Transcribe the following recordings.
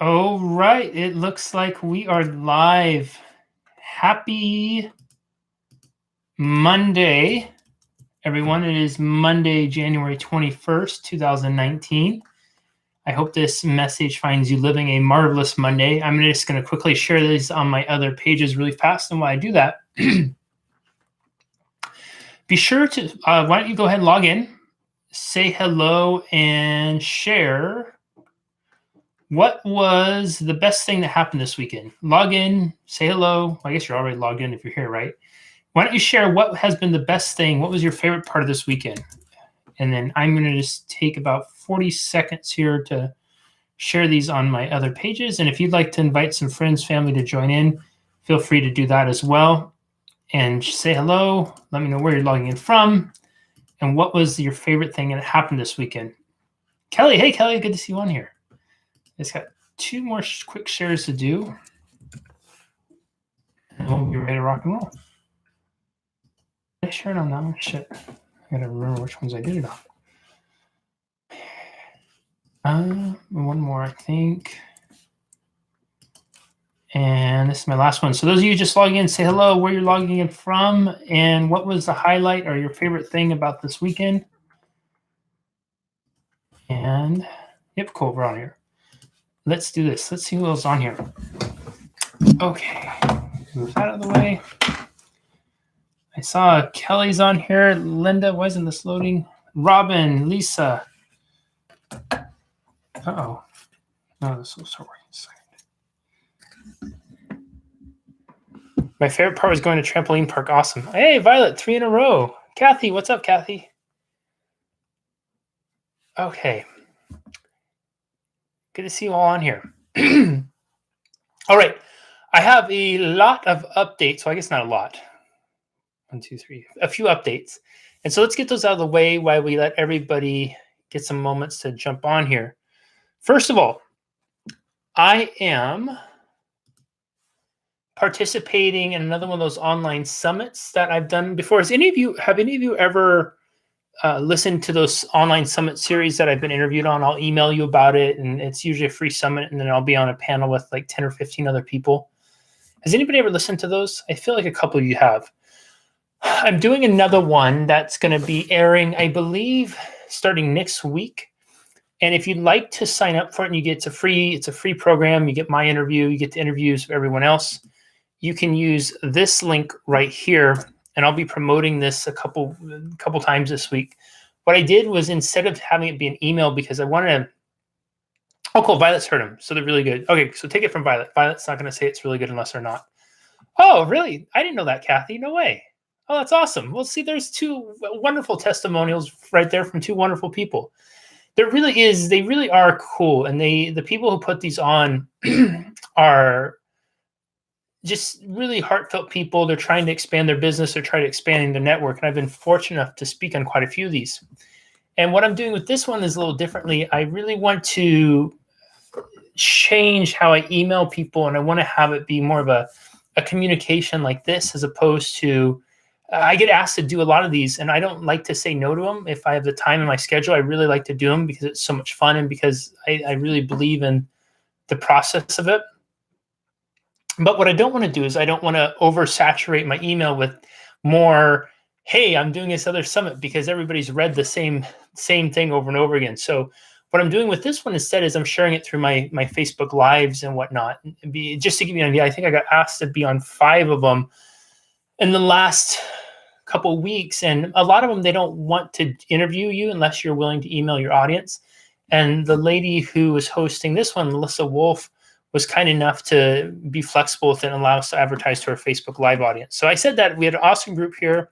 All right, it looks like we are live. Happy Monday, everyone. It is Monday, January 21st, 2019. I hope this message finds you living a marvelous Monday. I'm just going to quickly share these on my other pages really fast. And while I do that, be sure to, why don't you go ahead and log in, say hello, and share what was the best thing that happened this weekend. Log in, say hello. I guess you're already logged in if you're here, right? Why don't you share what has been the best thing? What was your favorite part of this weekend? And then I'm going to just take about 40 seconds here to share these on my other pages. And if you'd like to invite some friends, family to join in, feel free to do that as well. And say hello. Let me know where you're logging in from and what was your favorite thing that happened this weekend. Kelly, hey, Kelly, good to see you on here. It's got two more quick shares to do. And we'll be ready to rock and roll. Did I share it on that one? Shit. I gotta remember which ones I did it on. One more, I think. And this is my last one. So those of you just logging in, say hello, where you're logging in from, and what was the highlight or your favorite thing about this weekend. And, yep, cool, we're on here. Let's do this. Let's see who else is on here. Okay, move that out of the way. I saw Kelly's on here. Linda, why isn't this loading? Robin, Lisa. Uh-oh. No, this will start working in a second. My favorite part was going to trampoline park. Awesome. Hey, Violet, 3 in a row. Kathy, what's up, Kathy? Okay. Good to see you all on here. All right. I have a lot of updates. So I guess not a lot. 1, 2, 3. A few updates. And so let's get those out of the way while we let everybody get some moments to jump on here. First of all, I am participating in another one of those online summits that I've done before. Have any of you ever listened to those online summit series that I've been interviewed on? I'll email you about it, and it's usually a free summit, and then I'll be on a panel with like 10 or 15 other people. Has anybody ever listened to those? I feel like a couple of you have. I'm doing another one that's going to be airing, I believe, starting next week. And if you'd like to sign up for it, and it's a free program. You get my interview, you get the interviews of everyone else. You can use this link right here, and I'll be promoting this a couple times this week. What I did was, instead of having it be an email, because I wanted to, oh, cool, Violet's heard them, so they're really good. Okay, so take it from Violet. Violet's not going to say it's really good unless they're not. Oh, really? I didn't know that, Kathy. No way. Oh, that's awesome. Well, see, there's 2 wonderful testimonials right there from 2 wonderful people. They really are cool, and the people who put these on are just really heartfelt people. They're trying to expand their business. They're trying to expand their network, and I've been fortunate enough to speak on quite a few of these. And what I'm doing with this one is a little differently. I really want to change how I email people, and I want to have it be more of a communication like this, as opposed to I get asked to do a lot of these, and I don't like to say no to them. If I have the time in my schedule, I really like to do them because it's so much fun, and because I really believe in the process of it. But what I don't want to do is I don't want to oversaturate my email with more, hey, I'm doing this other summit, because everybody's read the same thing over and over again. So what I'm doing with this one instead is I'm sharing it through my Facebook Lives and whatnot. Just to give you an idea, I think I got asked to be on 5 of them in the last couple of weeks, and a lot of them, they don't want to interview you unless you're willing to email your audience. And the lady who was hosting this one, Melissa Wolf, was kind enough to be flexible with it and allow us to advertise to our Facebook Live audience. So I said that we had an awesome group here,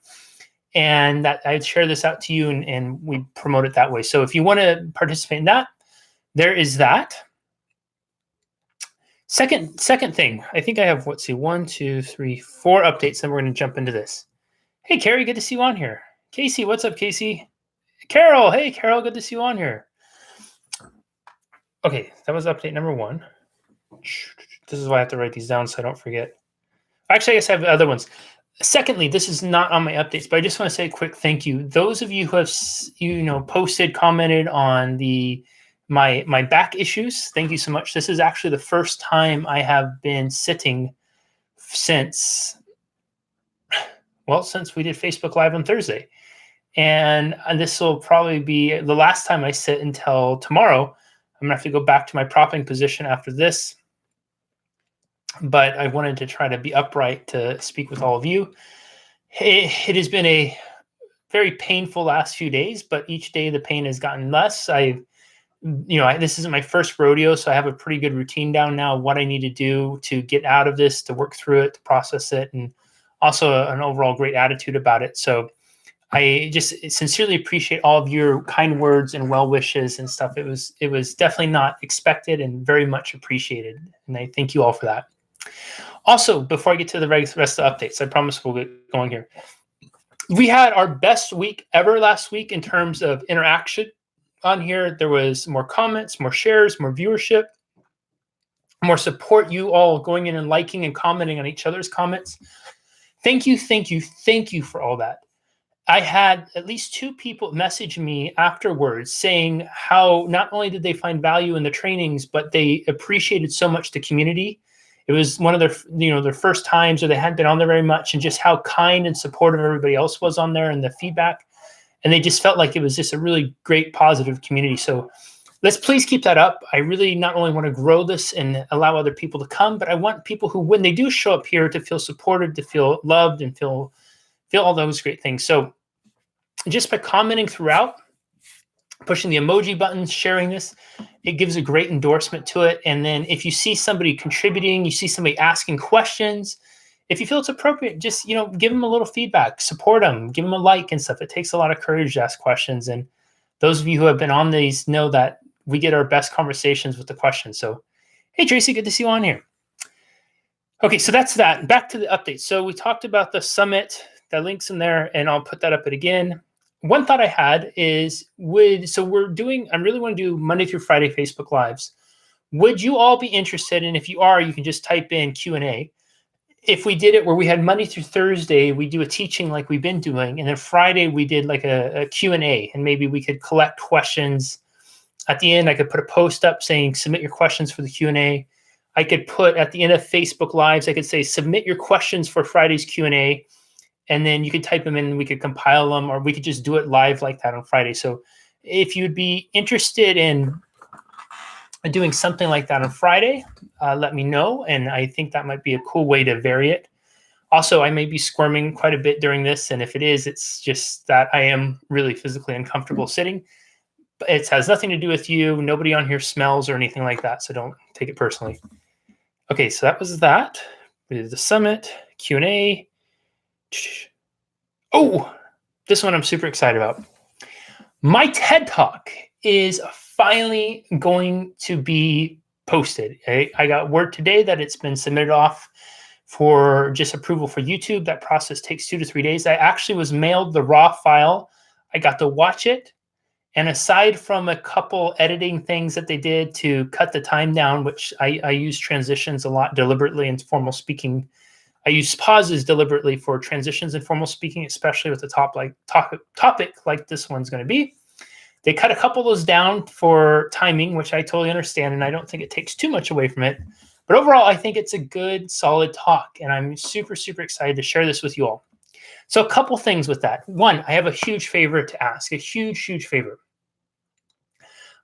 and that I'd share this out to you, and we promote it that way. So if you want to participate in that, there is that. Second thing, I think I have, 1, 2, 3, 4 updates, then we're going to jump into this. Hey, Carrie, good to see you on here. Casey, what's up, Casey? Carol, hey, Carol, good to see you on here. Okay, that was update number 1. This is why I have to write these down so I don't forget. Actually, I guess I have other ones. Secondly, this is not on my updates, but I just want to say a quick thank you. Those of you who have, posted, commented on the my back issues. Thank you so much. This is actually the first time I have been sitting since we did Facebook Live on Thursday. And this will probably be the last time I sit until tomorrow. I'm gonna have to go back to my propping position after this. But I wanted to try to be upright to speak with all of you. It has been a very painful last few days, but each day the pain has gotten less. This isn't my first rodeo, so I have a pretty good routine down now, what I need to do to get out of this, to work through it, to process it, and also an overall great attitude about it. So I just sincerely appreciate all of your kind words and well wishes and stuff. It was definitely not expected and very much appreciated. And I thank you all for that. Also, before I get to the rest of the updates, I promise we'll get going here. We had our best week ever last week in terms of interaction on here. There was more comments, more shares, more viewership, more support. You all going in and liking and commenting on each other's comments. Thank you for all that. I had at least 2 people message me afterwards saying how not only did they find value in the trainings, but they appreciated so much the community. It was one of their first times, or they hadn't been on there very much, and just how kind and supportive everybody else was on there and the feedback. And they just felt like it was just a really great, positive community. So let's please keep that up. I really not only want to grow this and allow other people to come, but I want people who, when they do show up here, to feel supported, to feel loved, and feel all those great things. So just by commenting throughout, pushing the emoji buttons, sharing this, it gives a great endorsement to it. And then if you see somebody contributing, you see somebody asking questions, if you feel it's appropriate, just, give them a little feedback, support them, give them a like and stuff. It takes a lot of courage to ask questions. And those of you who have been on these know that we get our best conversations with the questions. So, hey, Tracy, good to see you on here. Okay, so that's that. Back to the update. So we talked about the summit, the link's in there, and I'll put that up again. One thought I had is, I really want to do Monday through Friday Facebook Lives. Would you all be interested? And if you are, you can just type in Q&A. If we did it where we had Monday through Thursday, we do a teaching like we've been doing, and then Friday we did like a Q&A, and maybe we could collect questions. At the end, I could put a post up saying, submit your questions for the Q&A. I could put at the end of Facebook Lives, I could say, submit your questions for Friday's Q&A. And then you could type them in and we could compile them, or we could just do it live like that on Friday. So if you'd be interested in doing something like that on Friday, let me know. And I think that might be a cool way to vary it. Also, I may be squirming quite a bit during this. And if it is, it's just that I am really physically uncomfortable sitting. But it has nothing to do with you. Nobody on here smells or anything like that. So don't take it personally. Okay, so that was that. We did the summit, Q&A. Oh, this one I'm super excited about. My TED Talk is finally going to be posted. I got word today that it's been submitted off for just approval for YouTube. That process takes 2 to 3 days. I actually was mailed the raw file. I got to watch it. And aside from a couple editing things that they did to cut the time down, which I use transitions a lot deliberately in formal speaking. I use pauses deliberately for transitions in formal speaking, especially with the topic like this one's going to be. They cut a couple of those down for timing, which I totally understand, and I don't think it takes too much away from it. But overall, I think it's a good, solid talk, and I'm super, super excited to share this with you all. So a couple things with that. One, I have a huge favor to ask, a huge, huge favor.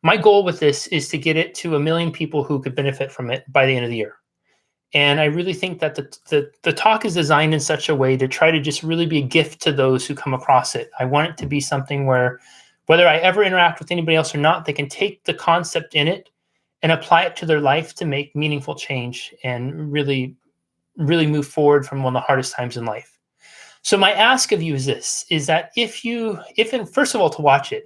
My goal with this is to get it to 1 million people who could benefit from it by the end of the year. And I really think that the talk is designed in such a way to try to just really be a gift to those who come across it. I want it to be something where, whether I ever interact with anybody else or not, they can take the concept in it and apply it to their life to make meaningful change and really, really move forward from one of the hardest times in life. So my ask of you is this, is that first of all, to watch it.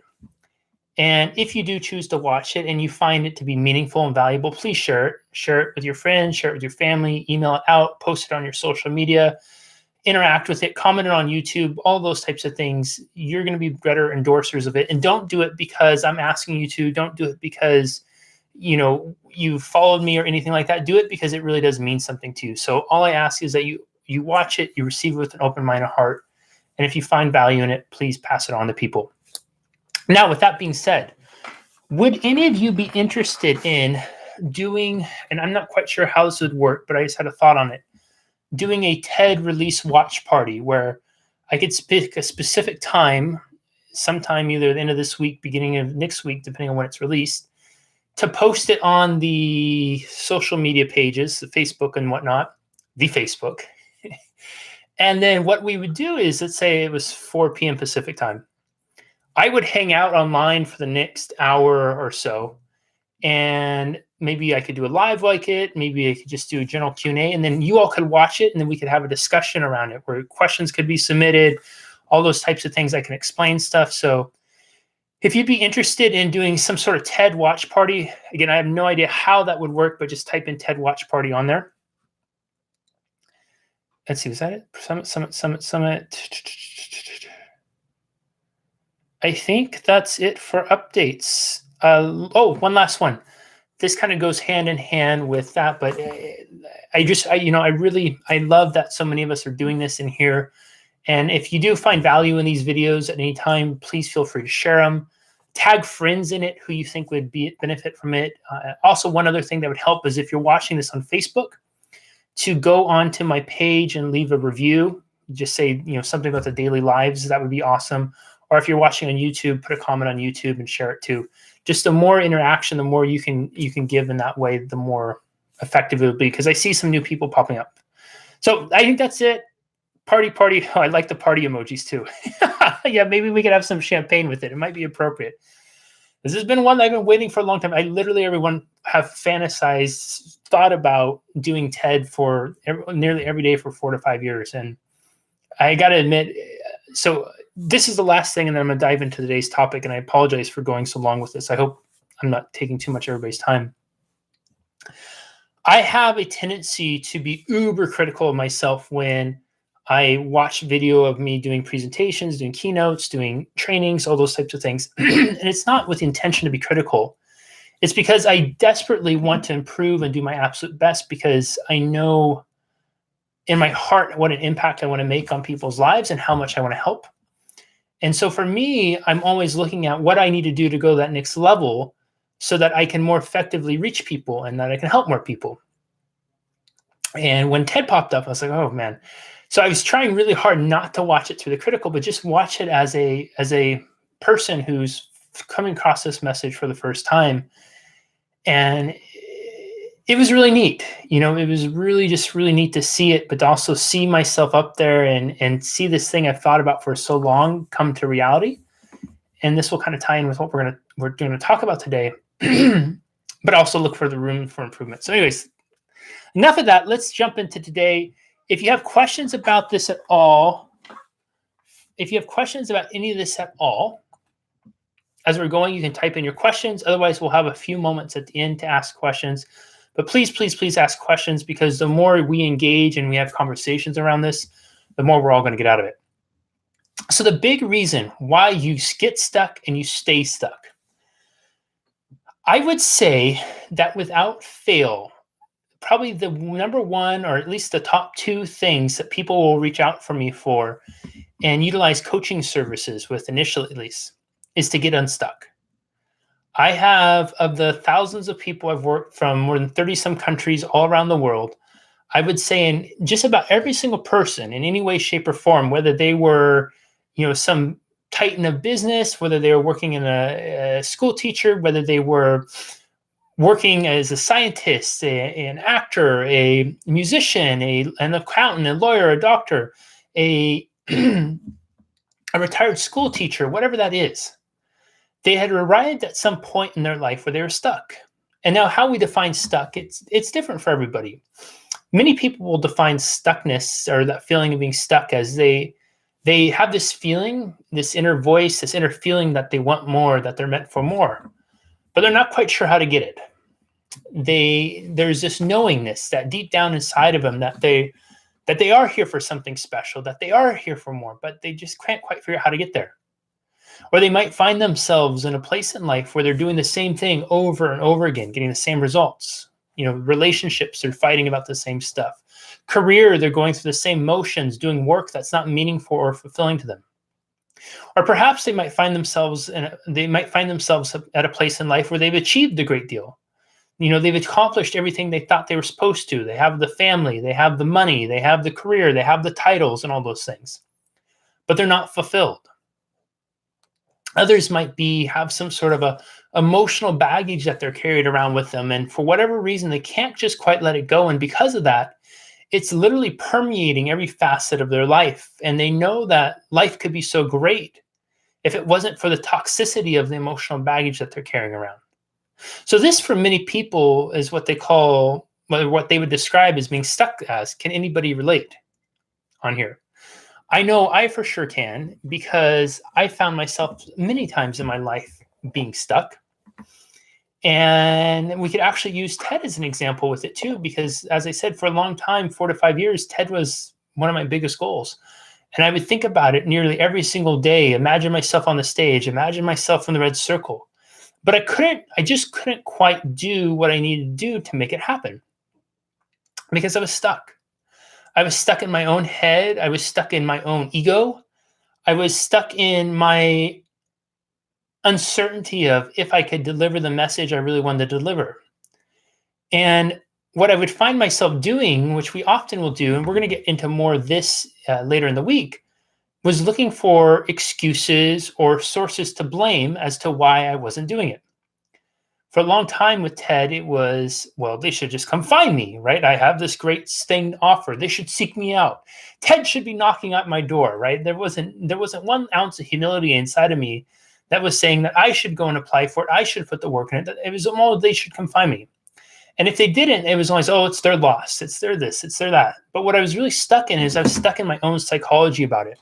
And if you do choose to watch it and you find it to be meaningful and valuable, please share it. Share it with your friends, share it with your family, email it out, post it on your social media, interact with it, comment it on YouTube, all those types of things. You're going to be better endorsers of it. And don't do it because I'm asking you to. Don't do it because, you followed me or anything like that. Do it because it really does mean something to you. So all I ask is that you watch it, you receive it with an open mind and heart. And if you find value in it, please pass it on to people. Now, with that being said, Would any of you be interested in doing, and I'm not quite sure how this would work, but I just had a thought on it, doing a TED release watch party where I could pick a specific time, sometime either the end of this week, beginning of next week, depending on when it's released, to post it on the social media pages, the Facebook and whatnot, the Facebook. And then what we would do is, let's say it was 4 p.m. Pacific time. I would hang out online for the next hour or so, and maybe I could do a live like it. Maybe I could just do a general Q&A, and then you all could watch it, and then we could have a discussion around it where questions could be submitted, all those types of things. I can explain stuff. So if you'd be interested in doing some sort of TED watch party, again, I have no idea how that would work, but just type in TED watch party on there. Let's see, was that it? Summit. I think that's it for updates. One last one. This kind of goes hand in hand with that, but I love that so many of us are doing this in here. And if you do find value in these videos at any time, please feel free to share them. Tag friends in it who you think would benefit from it. Also, one other thing that would help is if you're watching this on Facebook, to go onto my page and leave a review. Just say something about the daily lives. That would be awesome. Or if you're watching on YouTube, put a comment on YouTube and share it too. Just the more interaction, the more you can give in that way, the more effective it will be. Because I see some new people popping up. So I think that's it. Party. Oh, I like the party emojis too. Yeah, maybe we could have some champagne with it. It might be appropriate. This has been one that I've been waiting for a long time. I literally, everyone, have fantasized, thought about doing TED for nearly every day for 4 to 5 years. And I got to admit, so this is the last thing, and then I'm going to dive into today's topic. And I apologize for going so long with this. I hope I'm not taking too much of everybody's time. I have a tendency to be uber critical of myself when I watch video of me doing presentations, doing keynotes, doing trainings, all those types of things. And it's not with the intention to be critical. It's because I desperately want to improve and do my absolute best, because I know in my heart what an impact I want to make on people's lives and how much I want to help. And so for me, I'm always looking at what I need to do to go to that next level so that I can more effectively reach people and that I can help more people. And when TED popped up, I was like, oh man. So I was trying really hard not to watch it through the critical, but just watch it as a person who's coming across this message for the first time. And it was really neat. It was really neat to see it, but to also see myself up there and see this thing I've thought about for so long come to reality. And this will kind of tie in with what we're going to talk about today, but also look for the room for improvement. So anyways, enough of that. Let's jump into today. If you have questions about this at all, if you have questions about any of this at all, as we're going, you can type in your questions. Otherwise, we'll have a few moments at the end to ask questions. But please ask questions, because the more we engage and we have conversations around this, the more we're all going to get out of it. So the big reason why you get stuck and you stay stuck, I would say that without fail, probably the number one, or at least the top 2 things that people will reach out for me for and utilize coaching services with initially, at least, is to get unstuck. I have, of the thousands of people I've worked from more than 30 some countries all around the world, I would say in just about every single person in any way, shape, or form, whether they were, some titan of business, whether they were working in a school teacher, whether they were working as a scientist, an actor, a musician, an accountant, a lawyer, a doctor, a retired school teacher, whatever that is, they had arrived at some point in their life where they were stuck. And now how we define stuck, it's different for everybody. Many people will define stuckness, or that feeling of being stuck, as they have this feeling, this inner voice, this inner feeling that they want more, that they're meant for more, but they're not quite sure how to get it. There's this knowingness that deep down inside of them that they are here for something special, that they are here for more, but they just can't quite figure out how to get there. Or they might find themselves in a place in life where they're doing the same thing over and over again, getting the same results. Relationships, they're fighting about the same stuff. Career, they're going through the same motions, doing work that's not meaningful or fulfilling to them. Or perhaps they might find themselves at a place in life where they've achieved a great deal. They've accomplished everything they thought they were supposed to. They have the family, they have the money, they have the career, they have the titles and all those things, but they're not fulfilled. Others might have some sort of a emotional baggage that they're carried around with them, and for whatever reason, they can't just quite let it go. And because of that, it's literally permeating every facet of their life. And they know that life could be so great if it wasn't for the toxicity of the emotional baggage that they're carrying around. So this, for many people, is what they would describe as being stuck as. Can anybody relate on here? I know I for sure can, because I found myself many times in my life being stuck. And we could actually use TED as an example with it too, because as I said, for a long time, 4 to 5 years, TED was one of my biggest goals. And I would think about it nearly every single day, imagine myself on the stage, imagine myself in the red circle. But I just couldn't quite do what I needed to do to make it happen, because I was stuck. I was stuck in my own head. I was stuck in my own ego. I was stuck in my uncertainty of if I could deliver the message I really wanted to deliver. And what I would find myself doing, which we often will do, and we're going to get into more of this later in the week, was looking for excuses or sources to blame as to why I wasn't doing it. For a long time with TED, it was, well, they should just come find me, right? I have this great thing to offer. They should seek me out. TED should be knocking at my door, right? There wasn't 1 ounce of humility inside of me that was saying that I should go and apply for it. I should put the work in it. It was, oh, they should come find me. And if they didn't, it was always, oh, it's their loss. It's their this, it's their that. But what I was really stuck in is I was stuck in my own psychology about it.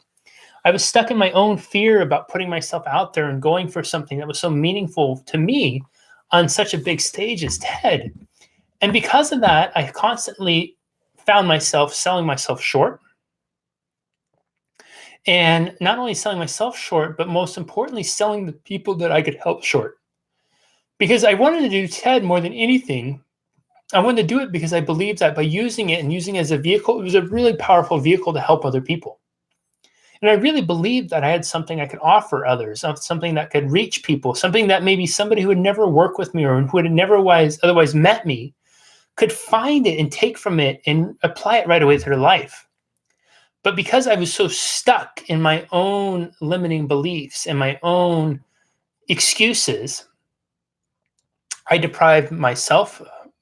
I was stuck in my own fear about putting myself out there and going for something that was so meaningful to me on such a big stage as TED. And because of that, I constantly found myself selling myself short. And not only selling myself short, but most importantly, selling the people that I could help short. Because I wanted to do TED more than anything. I wanted to do it because I believed that by using it and using it as a vehicle, it was a really powerful vehicle to help other people. And I really believed that I had something I could offer others, something that could reach people, something that maybe somebody who would never work with me or who would never otherwise met me could find it and take from it and apply it right away to their life. But because I was so stuck in my own limiting beliefs and my own excuses, I deprived myself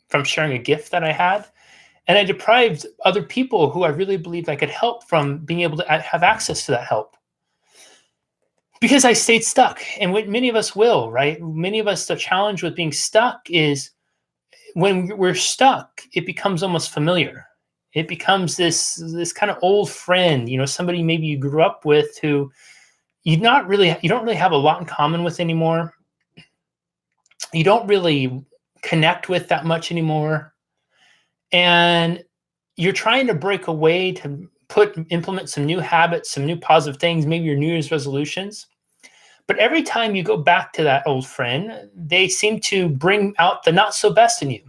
from sharing a gift that I had. And I deprived other people who I really believed I could help from being able to have access to that help. Because I stayed stuck. And what many of us will, right? Many of us, the challenge with being stuck is when we're stuck, it becomes almost familiar. It becomes this kind of old friend, somebody maybe you grew up with who you don't really have a lot in common with anymore. You don't really connect with that much anymore. And you're trying to break away to implement some new habits, some new positive things, maybe your New Year's resolutions. But every time you go back to that old friend, they seem to bring out the not so best in you.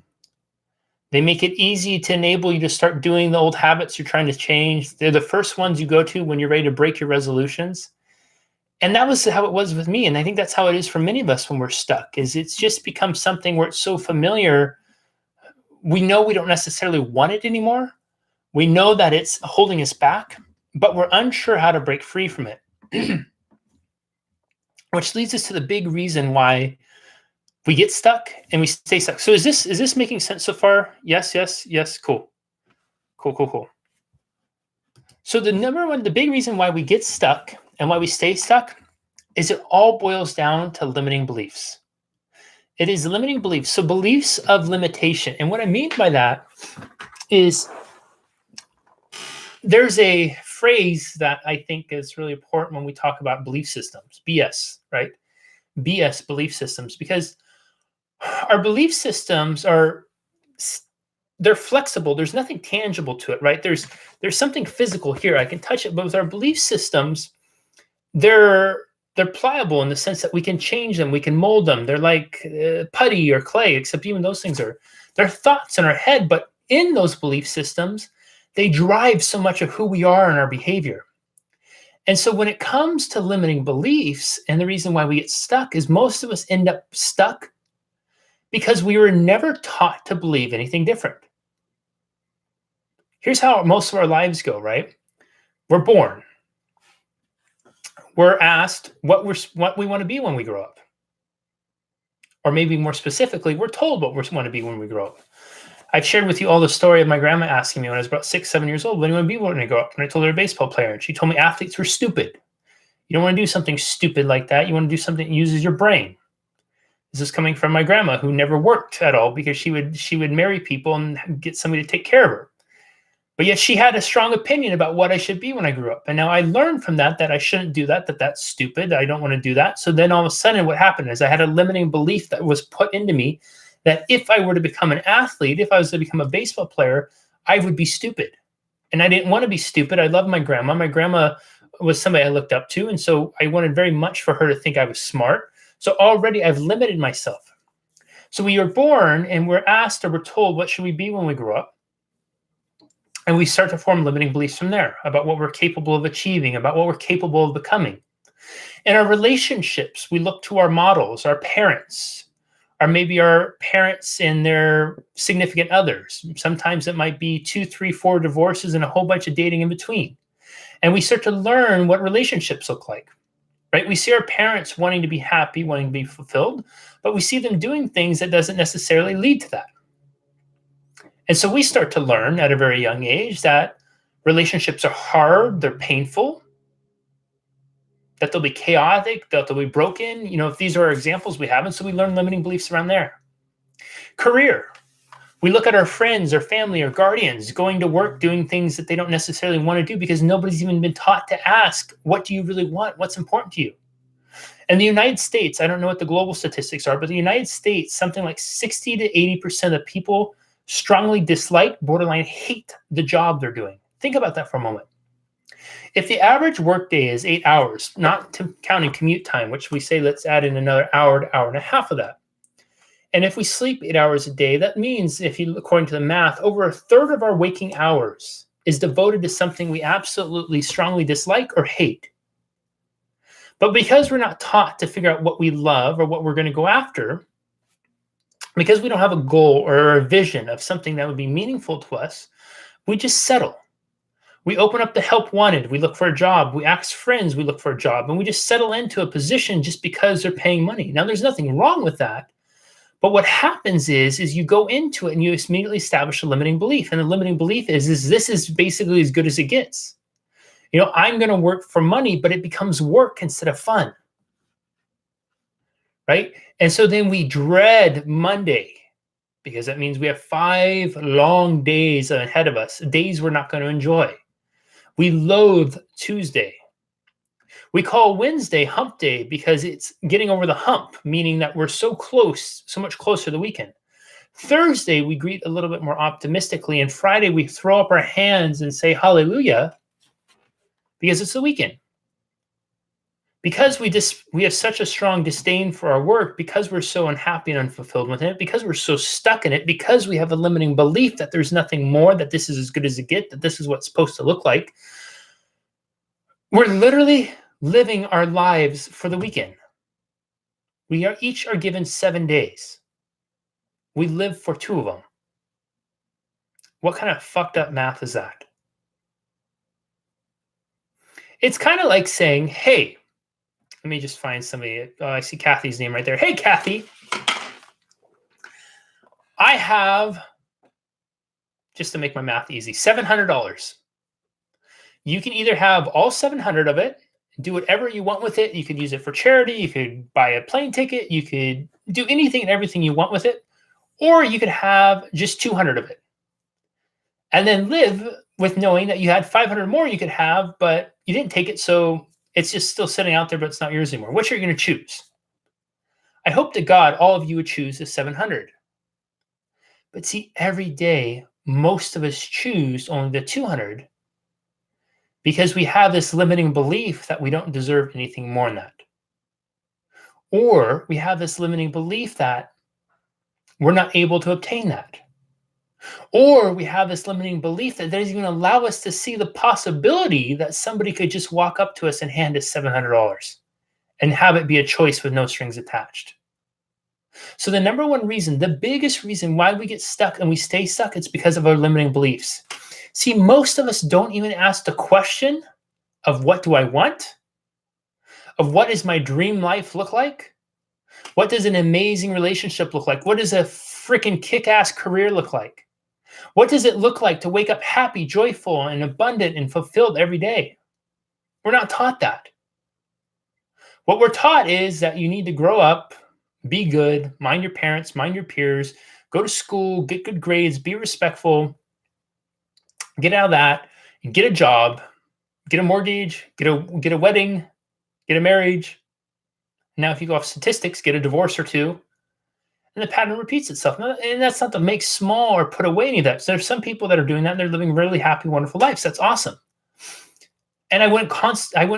They make it easy to enable you to start doing the old habits you're trying to change. They're the first ones you go to when you're ready to break your resolutions. And that was how it was with me. And I think that's how it is for many of us when we're stuck, is it's just become something where it's so familiar. We know we don't necessarily want it anymore. We know that it's holding us back, but we're unsure how to break free from it. Which leads us to the big reason why we get stuck and we stay stuck. So is this making sense so far? Yes. Cool. So the big reason why we get stuck and why we stay stuck is it all boils down to limiting beliefs. It is limiting beliefs. So beliefs of limitation. And what I mean by that is there's a phrase that I think is really important when we talk about belief systems, BS, right? BS belief systems, because our belief systems they're flexible. There's nothing tangible to it, right? There's something physical here. I can touch it, but with our belief systems, they're pliable in the sense that we can change them. We can mold them. They're like putty or clay, except even those things they're thoughts in our head, but in those belief systems, they drive so much of who we are and our behavior. And so when it comes to limiting beliefs, and the reason why we get stuck is most of us end up stuck because we were never taught to believe anything different. Here's how most of our lives go, right? We're born. We're asked what we want to be when we grow up. Or maybe more specifically, we're told what we want to be when we grow up. I've shared with you all the story of my grandma asking me when I was about 6, 7 years old, what do you want to be when I grow up? And I told her a baseball player. And she told me athletes were stupid. You don't want to do something stupid like that. You want to do something that uses your brain. This is coming from my grandma, who never worked at all because she would marry people and get somebody to take care of her. But yet she had a strong opinion about what I should be when I grew up. And now I learned from that I shouldn't do that that's stupid. I don't want to do that. So then all of a sudden what happened is I had a limiting belief that was put into me that if I were to become an athlete, if I was to become a baseball player, I would be stupid. And I didn't want to be stupid. I love my grandma. My grandma was somebody I looked up to. And so I wanted very much for her to think I was smart. So already I've limited myself. So we are born and we're asked or we're told, what should we be when we grow up? And we start to form limiting beliefs from there about what we're capable of achieving, about what we're capable of becoming. In our relationships, we look to our models, our parents, or maybe our parents and their significant others. Sometimes it might be 2, 3, 4 divorces and a whole bunch of dating in between. And we start to learn what relationships look like, right? We see our parents wanting to be happy, wanting to be fulfilled, but we see them doing things that doesn't necessarily lead to that. And so we start to learn at a very young age that relationships are hard, they're painful, that they'll be chaotic, that they'll be broken. If these are examples we have, and so we learn limiting beliefs around there. Career. We look at our friends, our family, our guardians going to work, doing things that they don't necessarily want to do because nobody's even been taught to ask, what do you really want? What's important to you? In the United States, I don't know what the global statistics are, but the United States, something like 60 to 80% of people strongly dislike, borderline hate the job they're doing. Think about that for a moment. If the average workday is 8 hours, not counting commute time, which we say let's add in another hour to hour and a half of that. And if we sleep 8 hours a day, that means, according to the math, over a third of our waking hours is devoted to something we absolutely strongly dislike or hate. But because we're not taught to figure out what we love or what we're going to go after, because we don't have a goal or a vision of something that would be meaningful to us, we just settle. We open up the help wanted. We look for a job. We ask friends. We look for a job. And we just settle into a position just because they're paying money. Now, there's nothing wrong with that. But what happens is you go into it and you immediately establish a limiting belief. And the limiting belief is this is basically as good as it gets. I'm going to work for money, but it becomes work instead of fun. Right? And so then we dread Monday because that means we have 5 long days ahead of us, days we're not going to enjoy. We loathe Tuesday. We call Wednesday hump day because it's getting over the hump, meaning that we're so close, so much closer to the weekend. Thursday, we greet a little bit more optimistically. And Friday, we throw up our hands and say hallelujah because it's the weekend. Because we have such a strong disdain for our work, because we're so unhappy and unfulfilled with it, because we're so stuck in it, because we have a limiting belief that there's nothing more, that this is as good as it gets, that this is what's supposed to look like, we're literally living our lives for the weekend. We are each given 7 days. We live for 2 of them. What kind of fucked up math is that? It's kind of like saying, hey, let me just find somebody. I see Kathy's name right there. Hey, Kathy. I have, just to make my math easy, $700. You can either have all 700 of it, do whatever you want with it. You could use it for charity. You could buy a plane ticket. You could do anything and everything you want with it. Or you could have just 200 of it. And then live with knowing that you had 500 more you could have, but you didn't take it, so it's just still sitting out there, but it's not yours anymore. Which are you going to choose? I hope to God all of you would choose the 700. But see, every day, most of us choose only the 200 because we have this limiting belief that we don't deserve anything more than that. Or we have this limiting belief that we're not able to obtain that. Or we have this limiting belief that doesn't even allow us to see the possibility that somebody could just walk up to us and hand us $700 and have it be a choice with no strings attached. So the number one reason, the biggest reason why we get stuck and we stay stuck, it's because of our limiting beliefs. See, most of us don't even ask the question of what do I want? Of what does my dream life look like? What does an amazing relationship look like? What does a freaking kick-ass career look like? What does it look like to wake up happy, joyful, and abundant and fulfilled every day? We're not taught that. What we're taught is that you need to grow up, be good, mind your parents, mind your peers, go to school, get good grades, be respectful, get out of that, get a job, get a mortgage, get a wedding, get a marriage. Now, if you go off statistics, get a divorce or two, and the pattern repeats itself. And that's not to make small or put away any of that. So there's some people that are doing that, and they're living really happy, wonderful lives. That's awesome. And I wouldn't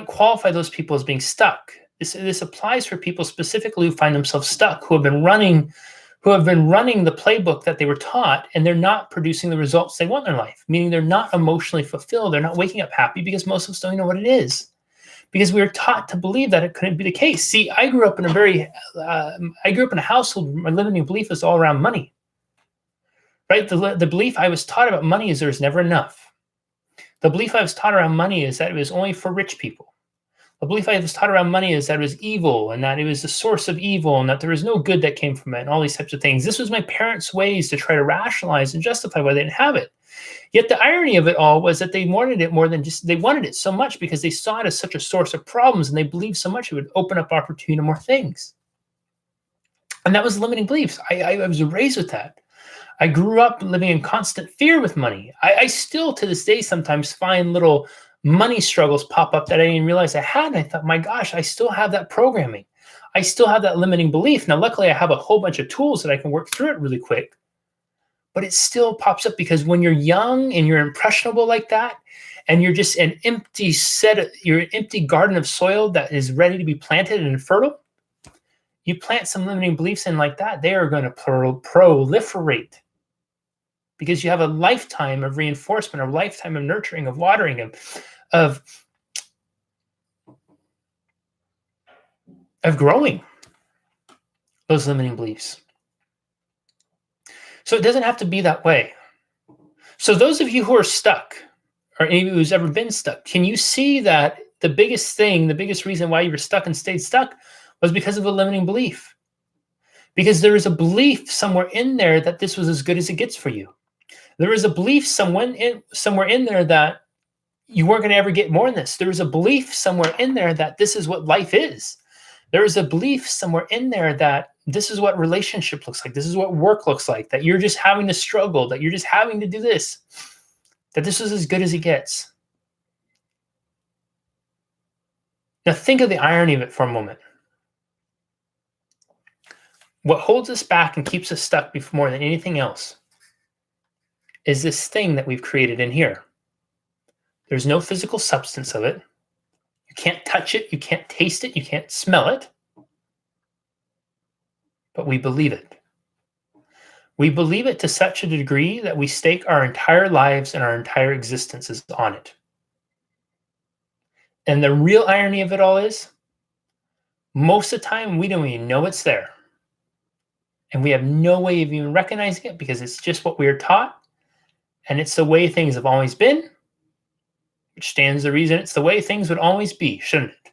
qualify those people as being stuck. This applies for people specifically who find themselves stuck, who have been running the playbook that they were taught, and they're not producing the results they want in their life, meaning they're not emotionally fulfilled. They're not waking up happy because most of us don't even know what it is, because we were taught to believe that it couldn't be the case. See, I grew up in a household where my limiting belief was all around money, right? The belief I was taught about money is there's never enough. The belief I was taught around money is that it was only for rich people. The belief I was taught around money is that it was evil and that it was the source of evil and that there was no good that came from it and all these types of things. This was my parents' ways to try to rationalize and justify why they didn't have it. Yet the irony of it all was that they wanted it more than just, they wanted it so much because they saw it as such a source of problems, and they believed so much it would open up opportunity to more things. And that was limiting beliefs. I was raised with that. I grew up living in constant fear with money. I still to this day sometimes find little money struggles pop up that I didn't realize I had. And I thought, my gosh, I still have that programming. I still have that limiting belief. Now, luckily, I have a whole bunch of tools that I can work through it really quick. But it still pops up because when you're young and you're impressionable like that, and you're just an empty you're an empty garden of soil that is ready to be planted and fertile, you plant some limiting beliefs in like that, they are going to proliferate. Because you have a lifetime of reinforcement, a lifetime of nurturing, of watering, of growing those limiting beliefs. So it doesn't have to be that way. So those of you who are stuck, or anybody who's ever been stuck, can you see that the biggest reason why you were stuck and stayed stuck was because of a limiting belief? Because there is a belief somewhere in there that this was as good as it gets for you. There is a belief somewhere in there that you weren't going to ever get more than this. There is a belief somewhere in there that this is what life is. There is a belief somewhere in there that this is what relationship looks like. This is what work looks like, that you're just having to struggle, that you're just having to do this, that this is as good as it gets. Now think of the irony of it for a moment. What holds us back and keeps us stuck more than anything else is this thing that we've created in here. There's no physical substance of it. You can't touch it. You can't taste it. You can't smell it. But we believe it. We believe it to such a degree that we stake our entire lives and our entire existences on it. And the real irony of it all is, most of the time, we don't even know it's there. And we have no way of even recognizing it because it's just what we are taught. And it's the way things have always been, which stands to reason it's the way things would always be, shouldn't it?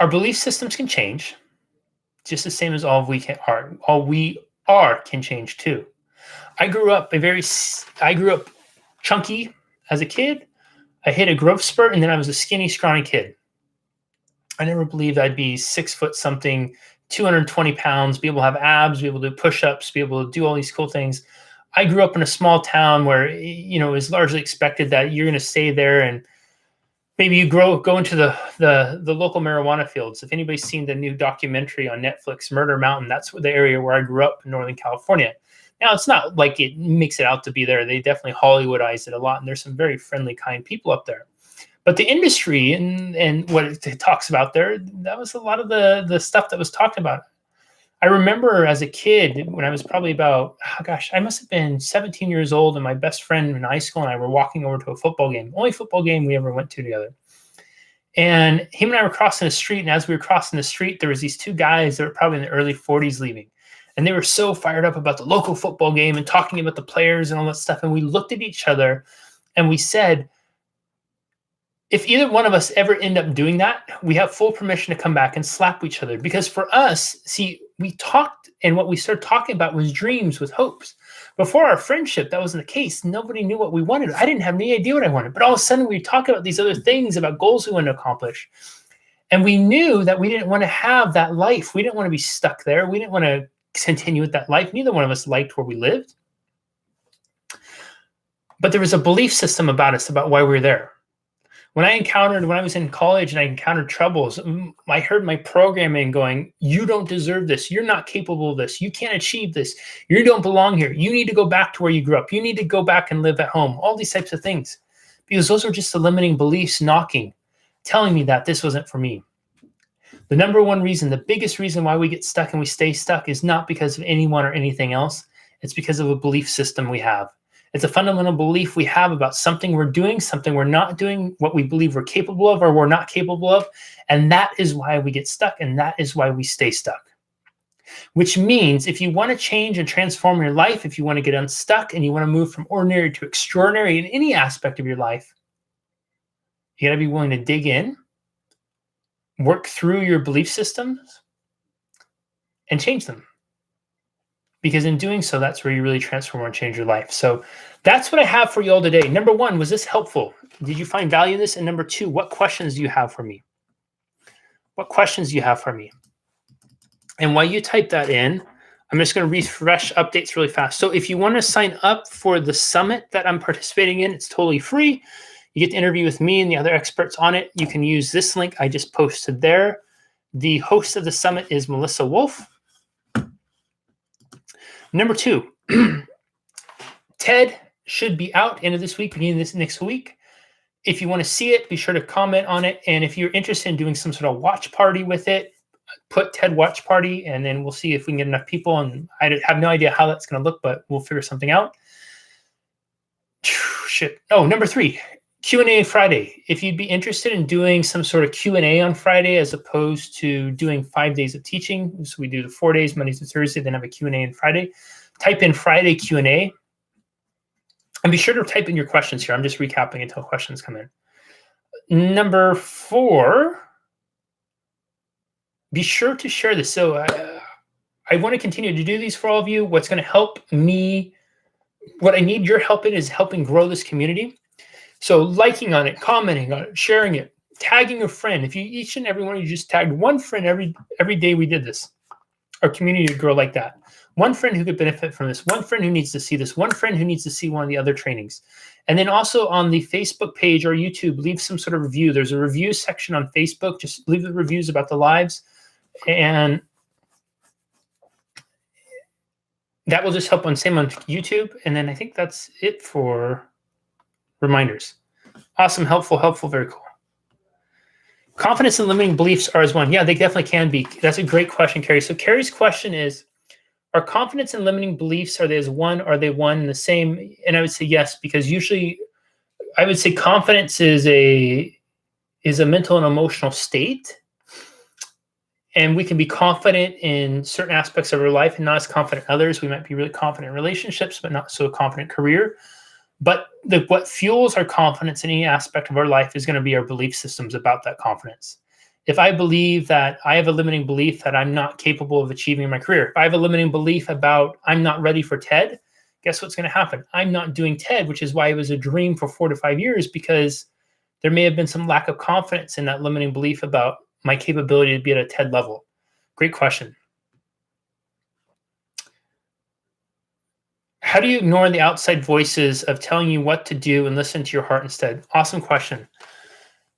Our belief systems can change, just the same as all we are can change too. I grew up chunky as a kid. I hit a growth spurt, and then I was a skinny, scrawny kid. I never believed I'd be 6 foot something, 220 pounds, be able to have abs, be able to do push-ups, be able to do all these cool things. I grew up in a small town where, it was largely expected that you're going to stay there, and maybe you go into the local marijuana fields. If anybody's seen the new documentary on Netflix, Murder Mountain, that's the area where I grew up in Northern California. Now, it's not like it makes it out to be there. They definitely Hollywoodized it a lot, and there's some very friendly, kind people up there. But the industry and what it talks about there, that was a lot of the stuff that was talked about. I remember as a kid when I was probably about, oh gosh, I must have been 17 years old, and my best friend in high school and I were walking over to a football game, only football game we ever went to together. And him and I were crossing the street, and as we were crossing the street, there was these two guys that were probably in the early 40s leaving. And they were so fired up about the local football game and talking about the players and all that stuff. And we looked at each other and we said, if either one of us ever end up doing that, we have full permission to come back and slap each other. Because for us, see, we talked, and what we started talking about was dreams with hopes. Before our friendship, that wasn't the case. Nobody knew what we wanted. I didn't have any idea what I wanted. But all of a sudden, we talk about these other things, about goals we want to accomplish. And we knew that we didn't want to have that life. We didn't want to be stuck there. We didn't want to continue with that life. Neither one of us liked where we lived. But there was a belief system about us, about why we were there. When I was in college and I encountered troubles, I heard my programming going, you don't deserve this. You're not capable of this. You can't achieve this. You don't belong here. You need to go back to where you grew up. You need to go back and live at home. All these types of things. Because those are just the limiting beliefs knocking, telling me that this wasn't for me. The number one reason, the biggest reason why we get stuck and we stay stuck is not because of anyone or anything else. It's because of a belief system we have. It's a fundamental belief we have about something we're doing, something we're not doing, what we believe we're capable of or we're not capable of. And that is why we get stuck, and that is why we stay stuck. Which means if you want to change and transform your life, if you want to get unstuck and you want to move from ordinary to extraordinary in any aspect of your life, you got to be willing to dig in, work through your belief systems, and change them. Because in doing so, that's where you really transform and change your life. So that's what I have for you all today. Number one, was this helpful? Did you find value in this? And number two, what questions do you have for me? What questions do you have for me? And while you type that in, I'm just going to refresh updates really fast. So if you want to sign up for the summit that I'm participating in, it's totally free. You get to interview with me and the other experts on it. You can use this link I just posted there. The host of the summit is Melissa Wolf. Number two, TED should be out end of this week, beginning of this next week. If you want to see it, be sure to comment on it. And if you're interested in doing some sort of watch party with it, put TED watch party, and then we'll see if we can get enough people. And I have no idea how that's going to look, but we'll figure something out. Shit. Oh, number three, Q&A Friday. If you'd be interested in doing some sort of Q&A on Friday as opposed to doing 5 days of teaching, so we do the 4 days, Monday to Thursday, then have a Q&A on Friday. Type in Friday Q&A. And be sure to type in your questions here. I'm just recapping until questions come in. Number four, be sure to share this. So I want to continue to do these for all of you. What's going to help me, what I need your help in is helping grow this community. So liking on it, commenting on it, sharing it, tagging a friend. If you each and every one of you just tagged one friend every day we did this, our community would grow like that. One friend who could benefit from this, one friend who needs to see this, one friend who needs to see one of the other trainings. And then also on the Facebook page or YouTube, leave some sort of review. There's a review section on Facebook. Just leave the reviews about the lives. And that will just help on same on YouTube. And then I think that's it for reminders. Awesome, helpful, very cool. Confidence and limiting beliefs are as one. Yeah, they definitely can be. That's a great question, Carrie. So Carrie's question is, are confidence and limiting beliefs, are they as one? Are they one and the same? And I would say yes, because usually I would say confidence is a mental and emotional state. And we can be confident in certain aspects of our life and not as confident in others. We might be really confident in relationships, but not so confident career. But what fuels our confidence in any aspect of our life is going to be our belief systems about that confidence. If I believe that I have a limiting belief that I'm not capable of achieving my career, if I have a limiting belief about I'm not ready for TED, guess what's going to happen? I'm not doing TED, which is why it was a dream for 4 to 5 years, because there may have been some lack of confidence in that limiting belief about my capability to be at a TED level. Great question. How do you ignore the outside voices of telling you what to do and listen to your heart instead? Awesome question.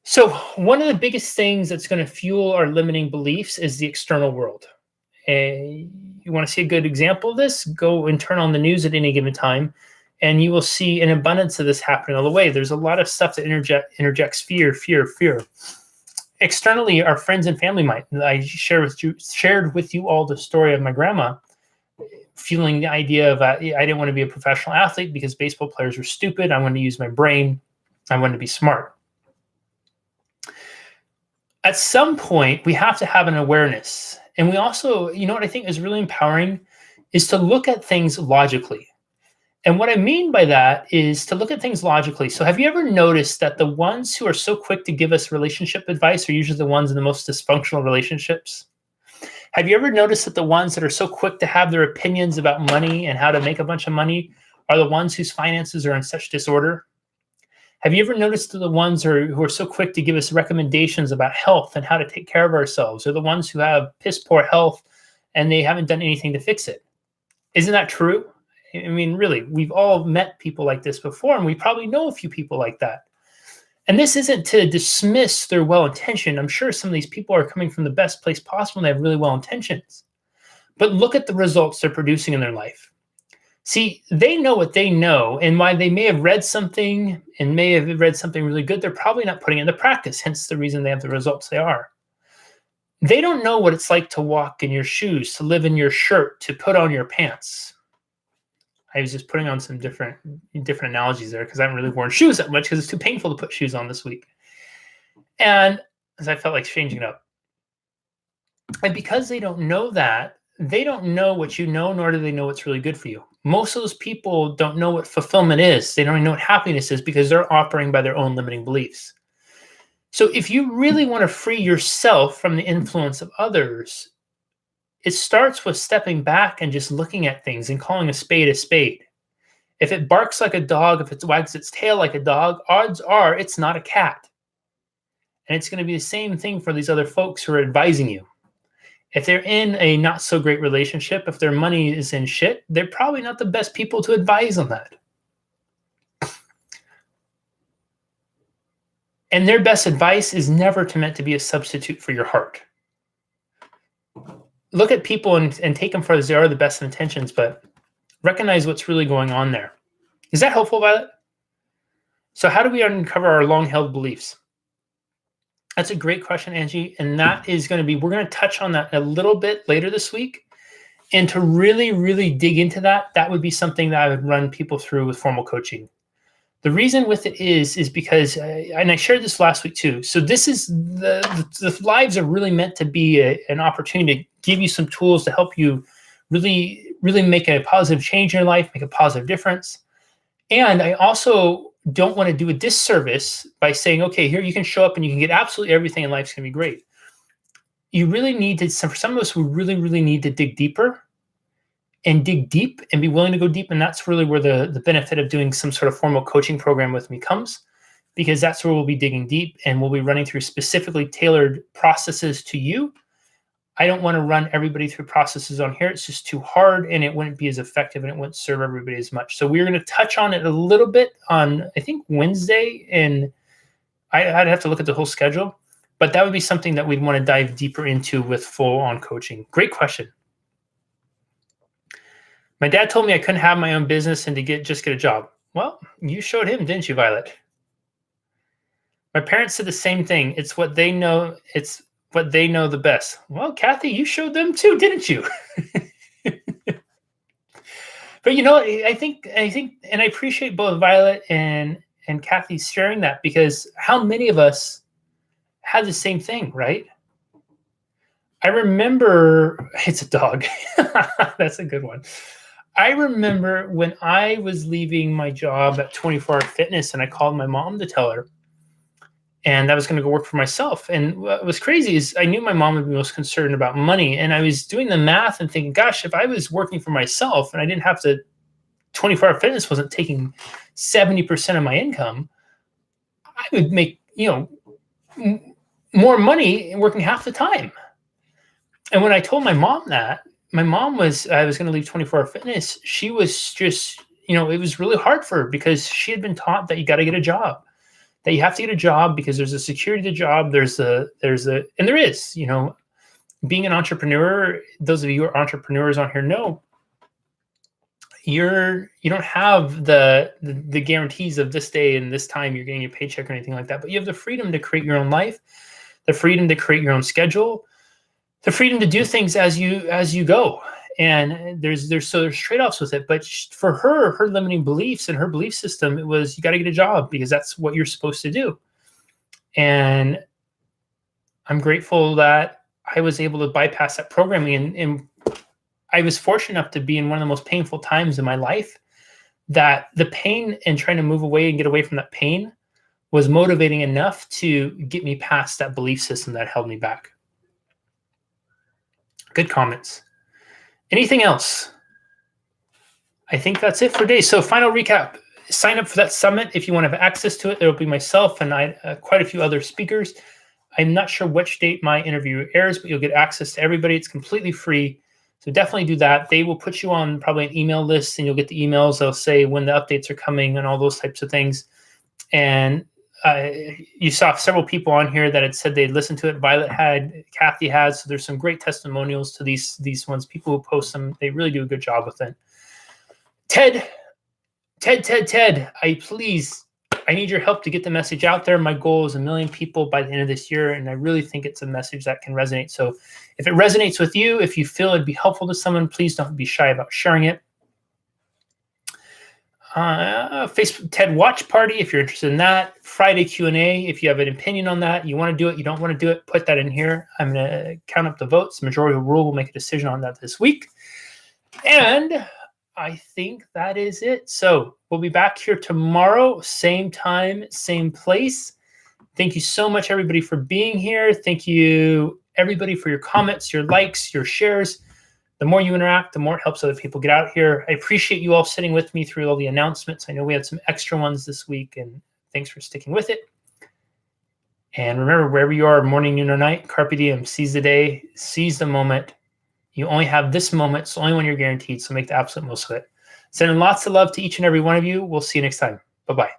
So one of the biggest things that's going to fuel our limiting beliefs is the external world. You want to see a good example of this? Go and turn on the news at any given time, and you will see an abundance of this happening all the way. There's a lot of stuff that interjects fear. externally, our friends and family might. I shared with you all the story of my grandma fueling the idea of I didn't want to be a professional athlete because baseball players were stupid. I wanted to use my brain. I wanted to be smart. At some point, we have to have an awareness. And we also, what I think is really empowering is to look at things logically. And what I mean by that is to look at things logically. So have you ever noticed that the ones who are so quick to give us relationship advice are usually the ones in the most dysfunctional relationships? Have you ever noticed that the ones that are so quick to have their opinions about money and how to make a bunch of money are the ones whose finances are in such disorder? Have you ever noticed that the ones who are so quick to give us recommendations about health and how to take care of ourselves are the ones who have piss poor health and they haven't done anything to fix it? Isn't that true? I mean, really, we've all met people like this before, and we probably know a few people like that. And this isn't to dismiss their well-intention. I'm sure some of these people are coming from the best place possible and they have really well intentions. But look at the results they're producing in their life. See, they know what they know, and while they may have read something and may have read something really good, they're probably not putting it into practice, hence the reason they have the results they are. They don't know what it's like to walk in your shoes, to live in your shirt, to put on your pants. I was just putting on some different analogies there because I haven't really worn shoes that much because it's too painful to put shoes on this week. And as I felt like changing it up. And because they don't know that, they don't know what you know, nor do they know what's really good for you. Most of those people don't know what fulfillment is. They don't even know what happiness is because they're operating by their own limiting beliefs. So if you really want to free yourself from the influence of others, it starts with stepping back and just looking at things and calling a spade a spade. If it barks like a dog, if it wags its tail like a dog, odds are it's not a cat. And it's going to be the same thing for these other folks who are advising you. If they're in a not so great relationship, if their money is in shit, they're probably not the best people to advise on that. And their best advice is never meant to be a substitute for your heart. Look at people and take them for as they are, the best of intentions, but recognize what's really going on there. Is that helpful, Violet? So how do we uncover our long-held beliefs? That's a great question, Angie. And that is going to be, we're going to touch on that a little bit later this week. And to really, really dig into that, that would be something that I would run people through with formal coaching. The reason with it is because, and I shared this last week too. So this is the lives are really meant to be an opportunity to give you some tools to help you really, really make a positive change in your life, make a positive difference. And I also don't want to do a disservice by saying, okay, here you can show up and you can get absolutely everything and life's going to be great. You really need to, for some of us, we really, really need to dig deeper and dig deep and be willing to go deep. And that's really where the benefit of doing some sort of formal coaching program with me comes, because that's where we'll be digging deep and we'll be running through specifically tailored processes to you. I don't want to run everybody through processes on here. It's just too hard and it wouldn't be as effective and it wouldn't serve everybody as much. So we're going to touch on it a little bit on, I think, Wednesday, and I'd have to look at the whole schedule, but that would be something that we'd want to dive deeper into with full-on coaching. Great question. My dad told me I couldn't have my own business and to just get a job. Well, you showed him, didn't you, Violet? My parents said the same thing. It's what they know. It's what they know the best. Well, Kathy, you showed them too, didn't you? But I think, and I appreciate both Violet and Kathy sharing that, because how many of us had the same thing, right? I remember, it's a dog. That's a good one. I remember when I was leaving my job at 24 Hour Fitness and I called my mom to tell her, and I was going to go work for myself. And what was crazy is I knew my mom would be most concerned about money. And I was doing the math and thinking, gosh, if I was working for myself and I didn't have to, 24 Hour Fitness wasn't taking 70% of my income, I would make, more money working half the time. And when I told my mom that, I was going to leave 24 Hour Fitness, she was just, it was really hard for her because she had been taught that you got to get a job, that you have to get a job because there's a security to the job. And there is, being an entrepreneur, those of you who are entrepreneurs on here know, you don't have the guarantees of this day and this time you're getting your paycheck or anything like that, but you have the freedom to create your own life. the freedom to create your own schedule, the freedom to do things as you go. And there's trade-offs with it. But for her limiting beliefs and her belief system, it was, you got to get a job because that's what you're supposed to do. And I'm grateful that I was able to bypass that programming. And I was fortunate enough to be in one of the most painful times in my life, that the pain and trying to move away and get away from that pain was motivating enough to get me past that belief system that held me back. Good comments. Anything else? I think that's it for today. So final recap, sign up for that summit if you want to have access to it. There will be myself and quite a few other speakers. I'm not sure which date my interview airs, but you'll get access to everybody. It's completely free. So definitely do that. They will put you on probably an email list, and you'll get the emails. They'll say when the updates are coming and all those types of things. And you saw several people on here that had said they'd listened to it. Violet had, Kathy has. So there's some great testimonials to these ones. People who post them, they really do a good job with it. Ted, I need your help to get the message out there. My goal is 1 million people by the end of this year, and I really think it's a message that can resonate. So if it resonates with you, if you feel it'd be helpful to someone, please don't be shy about sharing it. Facebook TED Watch Party, if you're interested in that. Friday Q&A, if you have an opinion on that, you want to do it, you don't want to do it, put that in here. I'm going to count up the votes. Majority of the rule will make a decision on that this week. And I think that is it. So we'll be back here tomorrow, same time, same place. Thank you so much, everybody, for being here. Thank you, everybody, for your comments, your likes, your shares. The more you interact, the more it helps other people get out here. I appreciate you all sitting with me through all the announcements. I know we had some extra ones this week, and thanks for sticking with it. And remember, wherever you are, morning, noon, or night, carpe diem, seize the day, seize the moment. You only have this moment. It's the only one you're guaranteed, so make the absolute most of it. Sending lots of love to each and every one of you. We'll see you next time. Bye-bye.